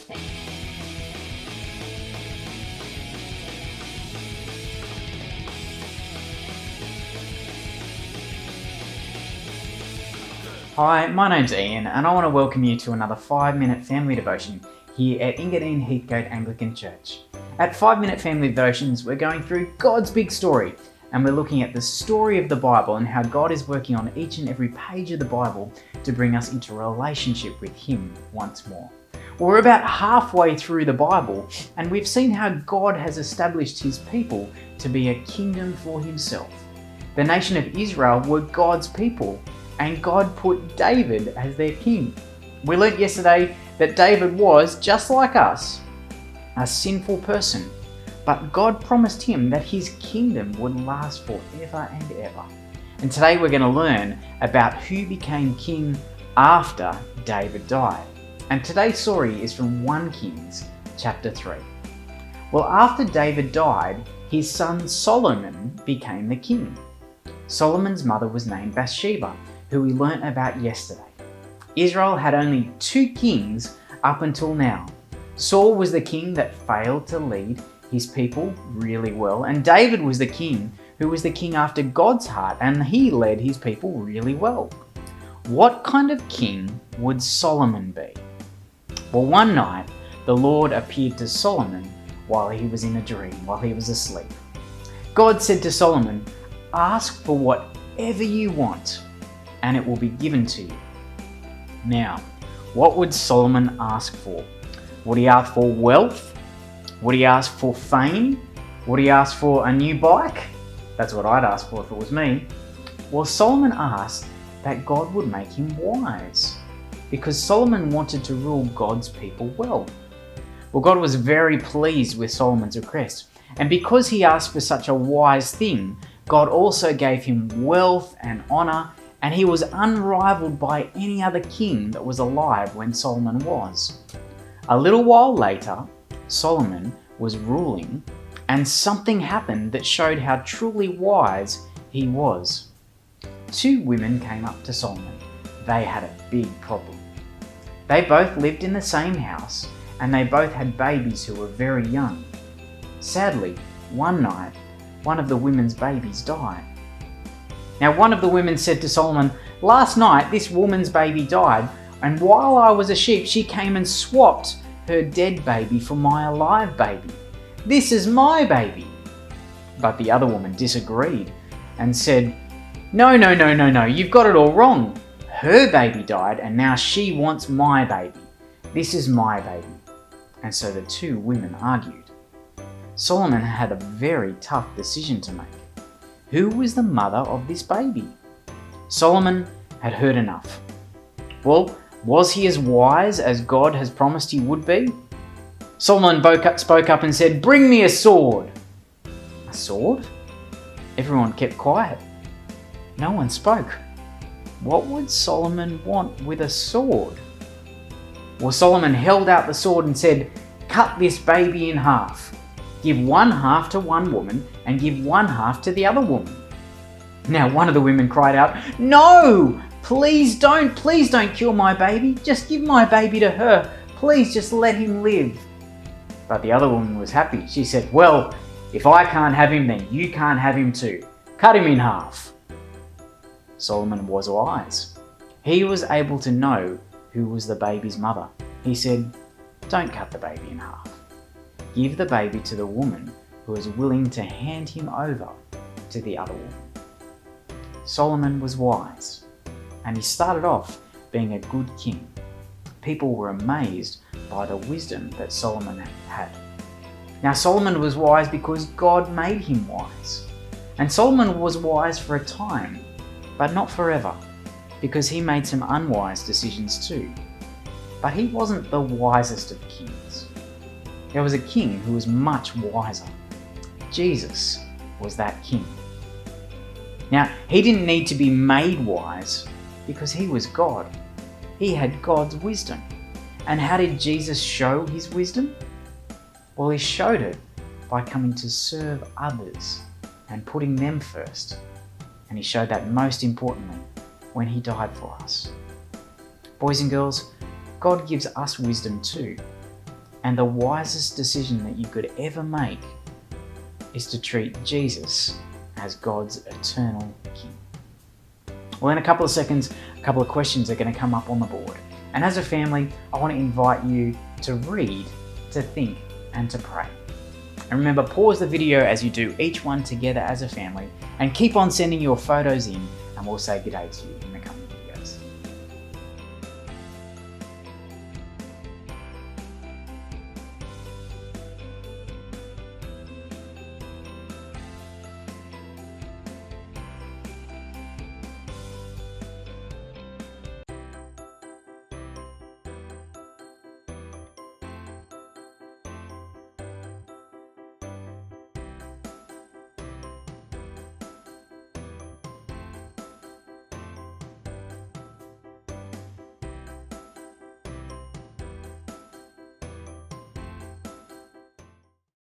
Hi, my name's Ian and I want to welcome you to another 5-minute family devotion here at Ingadine Heathcote Anglican Church. At 5-minute family devotions, we're going through God's big story and we're looking at the story of the Bible and how God is working on each and every page of the Bible to bring us into a relationship with Him once more. We're about halfway through the Bible and we've seen how God has established His people to be a kingdom for Himself. The nation of Israel were God's people, and God put David as their king. We learnt yesterday that David was, just like us, a sinful person, but God promised him that his kingdom would last forever and ever. And today we're going to learn about who became king after David died. And today's story is from 1 Kings chapter 3. Well, after David died, his son Solomon became the king. Solomon's mother was named Bathsheba, who we learnt about yesterday. Israel had only 2 kings up until now. Saul was the king that failed to lead his people really well, and David was the king who was the king after God's heart, and he led his people really well. What kind of king would Solomon be? Well, one night, the Lord appeared to Solomon while he was in a dream, while he was asleep. God said to Solomon, "Ask for whatever you want, and it will be given to you." Now, what would Solomon ask for? Would he ask for wealth? Would he ask for fame? Would he ask for a new bike? That's what I'd ask for if it was me. Well, Solomon asked that God would make him wise, because Solomon wanted to rule God's people well. Well, God was very pleased with Solomon's request, and because he asked for such a wise thing, God also gave him wealth and honor, and he was unrivaled by any other king that was alive when Solomon was. A little while later, Solomon was ruling, and something happened that showed how truly wise he was. 2 women came up to Solomon. They had a big problem. They both lived in the same house, and they both had babies who were very young. Sadly, one night, one of the women's babies died. Now, one of the women said to Solomon, "Last night this woman's baby died, and while I was asleep, she came and swapped her dead baby for my alive baby. This is my baby." But the other woman disagreed and said, No, you've got it all wrong. Her baby died and now she wants my baby. This is my baby." And so the 2 women argued. Solomon had a very tough decision to make. Who was the mother of this baby? Solomon had heard enough. Well, was he as wise as God has promised he would be? Solomon spoke up and said, "Bring me a sword." A sword? Everyone kept quiet. No one spoke. What would Solomon want with a sword? Well, Solomon held out the sword and said, "Cut this baby in half. Give 1/2 to one woman and give 1/2 to the other woman." Now, one of the women cried out, "No! Please don't kill my baby. Just give my baby to her. Please just let him live." But the other woman was happy. She said, "Well, if I can't have him, then you can't have him too. Cut him in half." Solomon was wise. He was able to know who was the baby's mother. He said, "Don't cut the baby in half. Give the baby to the woman who is willing to hand him over to the other woman." Solomon was wise, and he started off being a good king. People were amazed by the wisdom that Solomon had. Now, Solomon was wise because God made him wise. And Solomon was wise for a time, but not forever, because he made some unwise decisions too. But he wasn't the wisest of kings. There was a king who was much wiser. Jesus was that king. Now, he didn't need to be made wise because he was God. He had God's wisdom. And how did Jesus show his wisdom? Well, he showed it by coming to serve others and putting them first. And he showed that most importantly when he died for us. Boys and girls, God gives us wisdom too. And the wisest decision that you could ever make is to treat Jesus as God's eternal King. Well, in a couple of seconds, a couple of questions are going to come up on the board. And as a family, I want to invite you to read, to think, and to pray. And remember, pause the video as you do each one together as a family, and keep on sending your photos in, and we'll say good day to you.